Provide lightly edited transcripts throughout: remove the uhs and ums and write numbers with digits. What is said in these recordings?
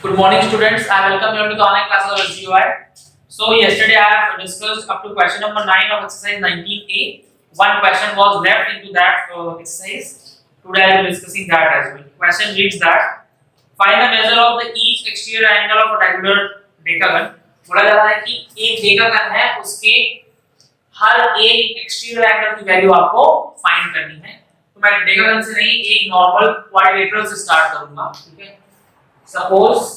Good morning, students. I welcome you to the online classes of SGUI. So yesterday I have discussed up to question number 9 of exercise 19A. One question was left into that exercise. Today I will be discussing that as well. Question reads that find the measure of the each exterior angle of a regular decagon. बोला जा रहा है कि एक decagon है उसके हर एक exterior angle की वैल्यू आपको फाइंड करनी है. तो मैं डेकागन से नहीं एक नॉर्मल क्वाड्रिलेटरल से स्टार्ट करूंगा. ठीक है. Suppose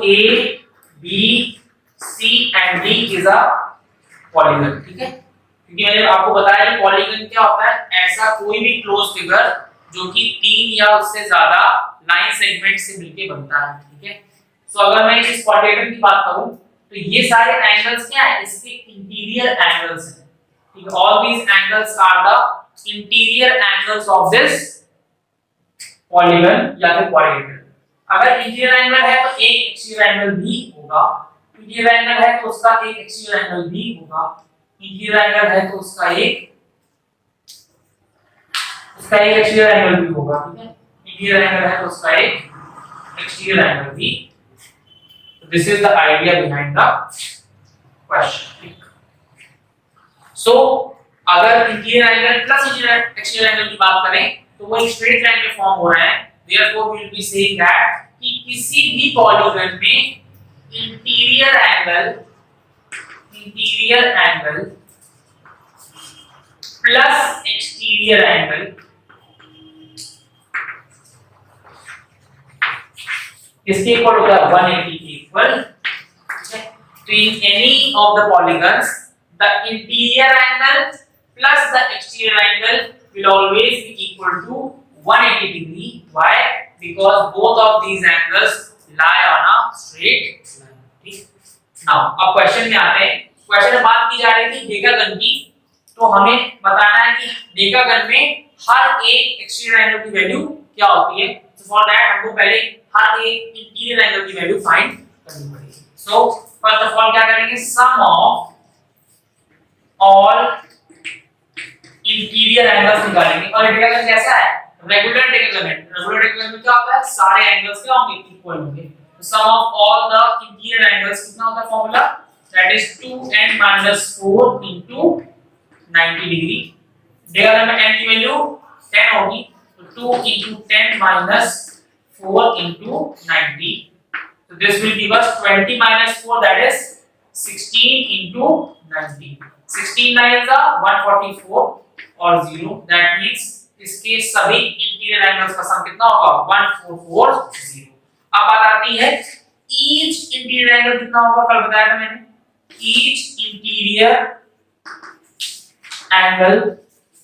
A, B, C and D is a polygon. ठीक है. क्योंकि मैंने आपको बताया कि पॉलीगन क्या होता है, ऐसा कोई भी क्लोज फिगर जो कि 3 या उससे ज्यादा लाइन सेगमेंट से मिलके बनता है. ठीक है. सो अगर मैं इस क्वाड्रेटन की बात करूं तो ये सारे एंगल्स क्या है, इसके इंटीरियर एंगल्स हैं. ठीक है. All these angles are the interior angles of this polygon या फिर क्वाड्रेटन. अगर इंटीरियर एंगल है तो एक एक्सटीरियर एंगल भी होगा, इंटीरियर एंगल है तो उसका एक एक्सटीरियर एंगल भी होगा, इंटीरियर एंगल है तो उसका एक एक्सटीरियर एंगल भी होगा. ठीक है. इंटीरियर एंगल है तो उसका एक एक्सटीरियर एंगल भी. This is the idea behind the question. So अगर interior angle plus exterior angle की बात करें तो वो एक स्ट्रेट लाइन में फॉर्म हो रहा है. Therefore, we will be saying that कि किसी भी पॉलीगन में interior angle plus exterior angle किसके इक्वल होगा, 180 के इक्वल. तो in any of the polygons the interior angle plus the exterior angle will always be equal to 180 degree. Why? Because both of these angles lie on a straight line. ठीक. Now अब question में आते हैं. Question में बात की जा रही थी डेकागन की, तो हमें बताना है कि डेकागन में हर एक एक्सटीरियर एंगल की वैल्यू क्या होती है. So for that हमको पहले हर एक इंटीरियर एंगल की वैल्यू फाइंड करनी पड़ेगी. So first of all क्या करेंगे, सम ऑफ ऑल इंटीरियर एंगल्स निकालेंगे. और डेकागन कैसा है, रेगुलर डेकागन है. रेगुलर डेकागन में क्या होता है, सारे एंगल्स क्या होंगे, इक्वल होंगे. तो sum of all the interior angles कितना होता है formula, that is 2n - 4 into 90 degree. Decagon में n की वैल्यू 10 होगी, तो 2 into 10 - 4 into 90. So this will give us 20 - 4, that is 16 into 90. 16 9 is 144 और 0, that means इसके सभी इंटीरियर एंगल्स का सम कितना होगा, 1440. अब बात आती है ईच इंटीरियर एंगल कितना होगा. कल बताया था मैंने, ईच इंटीरियर एंगल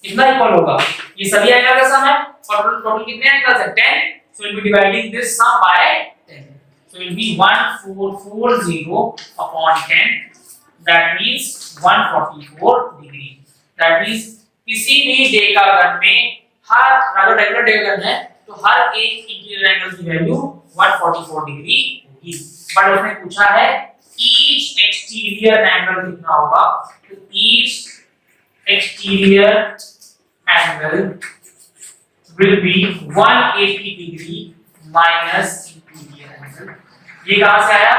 कितना इक्वल होगा, ये सभी एंगल का सम है और टोटल कितने एंगल्स है, 10. So we'll be dividing this sum by 10. So it will be 1440 upon 10. That means 144 degree. That means किसी भी डेकागन में हर, अगर रेगुलर डेकागन है तो हर एक इंटीरियर एंगल की वैल्यू 144 डिग्री होगी. बट उसने पूछा है ईच एक्सटीरियर एंगल कितना होगा, तो each exterior angle will be 180 degree minus interior angle. ये कहां से आया,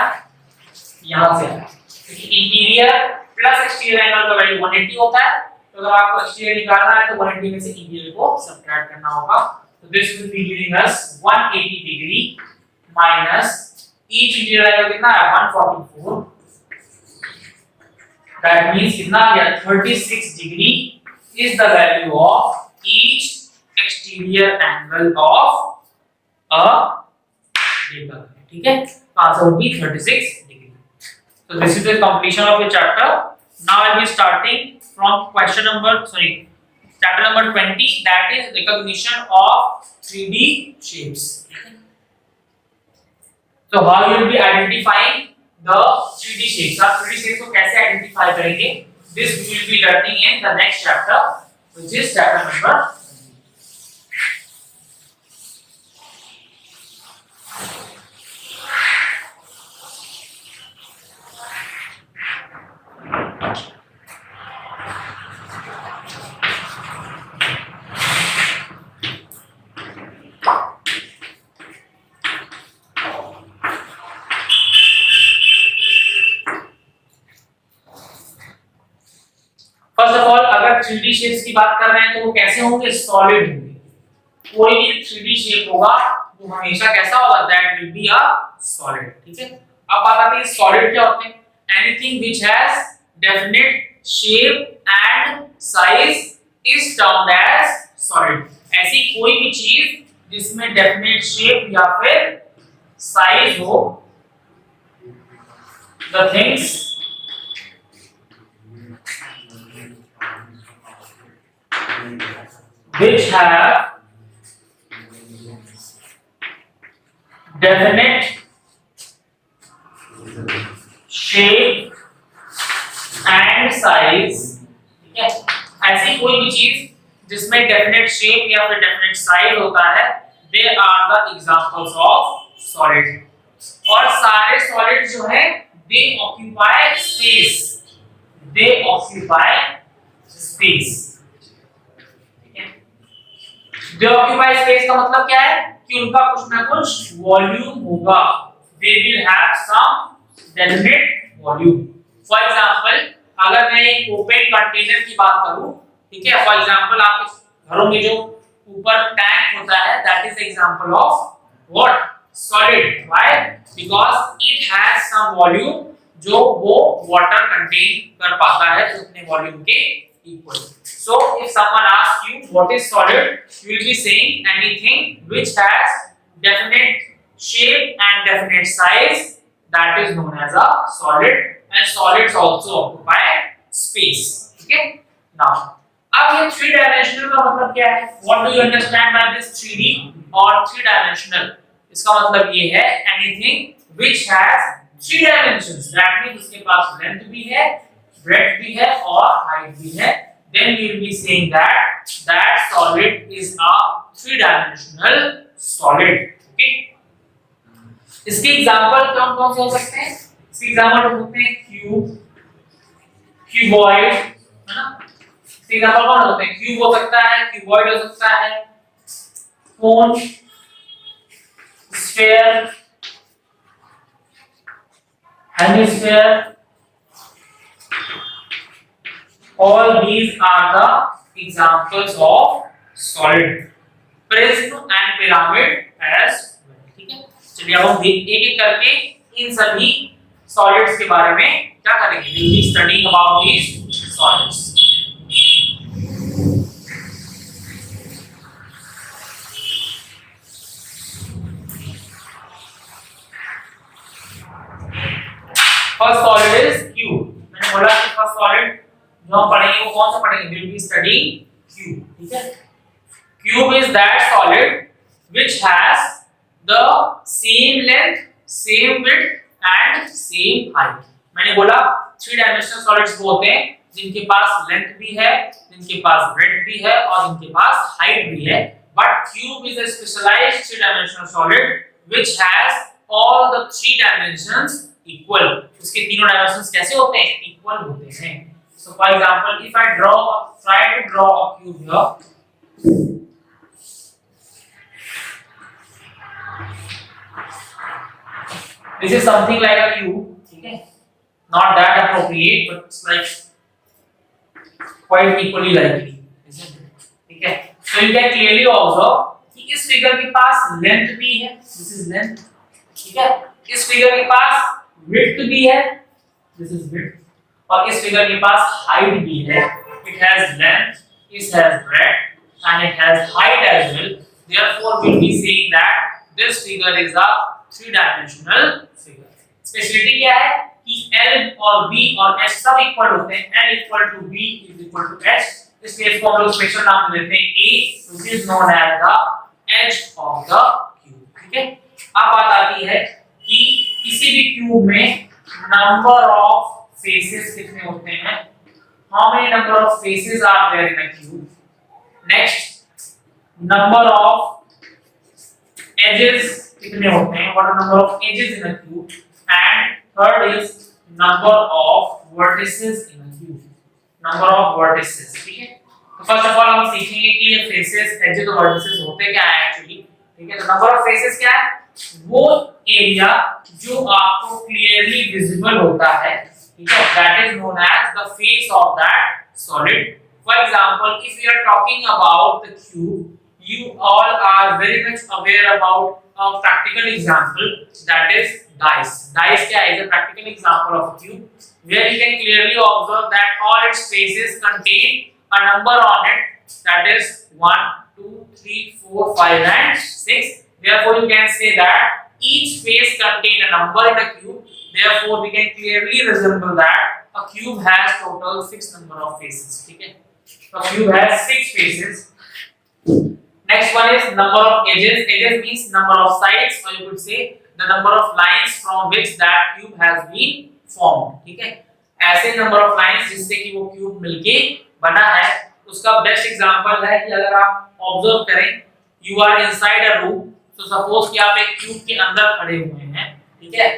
यहां से आया. इंटीरियर प्लस एक्सटीरियर एंगल का वैल्यू 180 होता है, तो अगर आपको एक्सटीरियर निकालना है तो 180 में से इंटीरियर को सब्ट्रैक्ट करना होगा. तो this will be giving us 180 degree minus each interior angle कितना है, 144. दैट मींस कितना आ गया, 36 degree is the value of each exterior angle of a decagon. ठीक है. Answer would be 36 degree. So this is the completion of the chapter. Now I will be starting from chapter number 20, that is recognition of 3D shapes. So how you will be identifying the 3D shapes. आप 3D shapes को कैसे identify करेंगे, this we will be learning in the next chapter, which is chapter number 20. 3D shapes की बात कर रहे हैं तो वो कैसे होंगे, सॉलिड होंगे। कोई भी 3D शेप होगा वो हमेशा कैसा होगा, that will be a solid. ठीक है, अब बात आती है सॉलिड क्या होते हैं। Anything which has definite shape and size is termed as solid. ऐसी कोई भी चीज जिसमें डेफिनेट शेप या फिर साइज हो, the things which have definite shape and size, ठीक है, ऐसी कोई भी चीज जिसमें डेफिनेट शेप या फिर डेफिनेट साइज होता है, they are the examples of solid. और सारे सॉलिड जो है they occupy space, they occupy space. They occupy space का मतलब क्या है कि उनका कुछ ना कुछ वॉल्यूम होगा, they will have some definite volume. For example अगर मैं एक ओपन कंटेनर की बात करूं, ठीक है, फॉर एग्जांपल आपके घरों में जो ऊपर टैंक होता है, that is example of what, solid. Why, because it has some volume जो वो वाटर कंटेन कर पाता है उतने वॉल्यूम के equal. So if someone asks you what is solid, you will be saying anything which has definite shape and definite size, that is known as a solid, and solids also occupy space. ठीक है, now अब ये 3 dimensional का मतलब क्या है, what do you understand by this 3D और 3 dimensional? इसका मतलब ये है anything which has 3 dimensions, that means उसके पास length भी है, breadth भी है और height भी है, then you will be saying that that solid is a 3-dimensional solid. Okay, इसके एग्जांपल कौन कौन से हो सकते हैं, इसके एग्जांपल हो सकते हैं क्यूब, क्यूबॉइड, है ना। इसके एग्जांपल कौन होते हैं, क्यूब हो सकता है, क्यूबॉइड हो सकता है, cone, sphere, hemisphere, all these are the examples of solid, prism and pyramid as well। ठीक है, चलिए अब हम एक एक करके इन सभी सॉलिड्स के बारे में क्या करेंगे, we will be studying about these solids। First solid is cube. मैंने बोला कि फर्स्ट सॉलिड जो हम पढ़ेंगे वो कौन सा पढ़ेंगे, we will be studying cube। ठीक है, cube is that solid which has the same length, same width and same height। मैंने बोला 3 dimensional solids वो होते हैं जिनके पास लेंथ भी है, जिनके पास ब्रेड्थ भी है और जिनके पास हाइट भी है। But cube is a specialized 3 dimensional solid which has all the 3 dimensions equal। उसके तीनों डायमेंशंस कैसे होते हैं, इक्वल होते हैं। So for example, if I try to draw a cube here, this is something like a cube, ठीक है, not that appropriate, but it's like quite equally likely, isn't it? ठीक है, so you can clearly observe कि इस figure के पास length भी है, this is length, ठीक है, इस फिगर के पास width भी है, this is width, और इस फिगर के पास हाइट भी है, it has length, it has breadth and it has height as well। Therefore we will be saying that this figure is a 3-dimensional figure। Speciality क्या है कि L और B और H सब इक्वल होते हैं, L equal to B is equal to H, इसलिए इसको हम लोग स्पेशल नाम देते हैं A, which is known as the edge of the cube। ठीक है, अब बात आती है कि किसी भी क्यूब में नंबर ऑफ faces कितने होते हैं, how many number of faces are there in a cube। next, number of edges कितने होते हैं, what are number of edges in a cube, and third is number of vertices in a cube, number of vertices। ठीक है, तो first of all हम सीखेंगे कि ये faces, edges और vertices होते क्या है एक्चुअली। ठीक है, तो number of faces क्या है, वो एरिया जो आपको क्लियरली विजिबल होता है, ठीक है, that is known as the face of that solid। For example, if we are talking about the cube, you all are very much aware about a practical example, that is dice. Dice is a practical example of a cube where you can clearly observe that all its faces contain a number on it, that is 1, 2, 3, 4, 5 and 6. Therefore, you can say that each face contains a number in a cube. Therefore, we can clearly resemble that a cube has total 6 number of faces. Okay? So, a cube has 6 faces. Next one is number of edges. Edges means number of sides, or you could say the number of lines from which that cube has been formed. ठीक है? ऐसे number of lines जिससे कि वो cube मिलके बना है, उसका बेस्ट एग्जांपल है कि अगर आप ऑब्जर्व करें, you are inside a room, तो सपोज कि आप एक क्यूब के अंदर खड़े हुए हैं, ठीक है?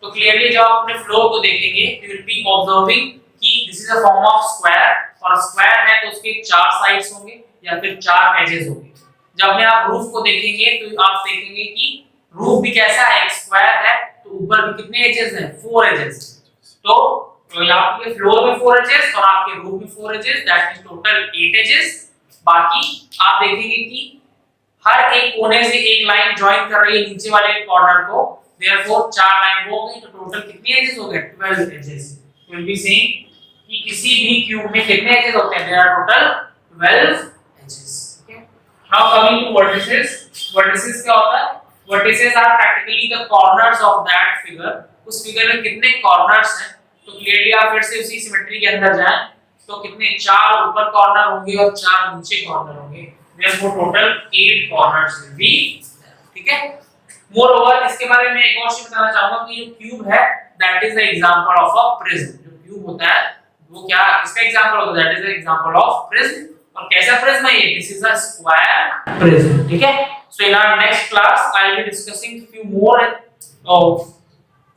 तो क्लियरली जब आप अपने फ्लोर को देखेंगे, you will be observing कि this is a form of square, और स्क्वायर है तो उसके 4 साइड्स होंगे या फिर 4 एजेस होंगे। जब में आप रूफ को देखेंगे तो आप देखेंगे कि रूफ भी कैसा है, एक स्क्वायर है, तो ऊपर भी कितने एजेस हैं, 4 एजेस। तो आपके फ्लोर में 4 एजेस और आपके रूफ में 4 edges, that is total 8 edges. बाकी आप देखेंगे कि हर एक कोने से एक लाइन जॉइन कर रही है नीचे वाले कॉर्नर को, देयरफॉर 4 लाइन हो गई, तो टोटल कितने एजेस हो गए, 12 एजेस। तो विल बी सेइंग कि किसी भी क्यूब में कितने एजेस होते हैं, there are total 12 edges. Now coming to vertices. Vertices क्या होता है? Vertices are practically the corners of that figure. उस फिगर में कितने corners हैं? तो clearly आप फिर से उसी सिमेट्री के अंदर जाएं, तो कितने 4 ऊपर कॉर्नर होंगे और 4 नीचे कॉर्नर होंगे। Therefore total 8 corners will be, ठीक है? Moreover इसके बारे में एक और चीज बताना चाहूँगा कि जो क्यूब है, that is the example of a prism. जो क्यूब होता है, वो क्या इसका एग्जांपल होता है? That is the example of prism. और कैसा प्रिज्म है ये? This is a square prism, ठीक है? So in our next class I will be discussing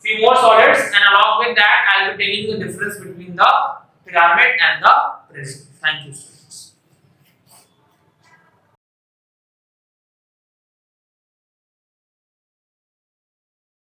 few more solids, and along with that I will be telling you the difference between the pyramid and the prism. Thank you.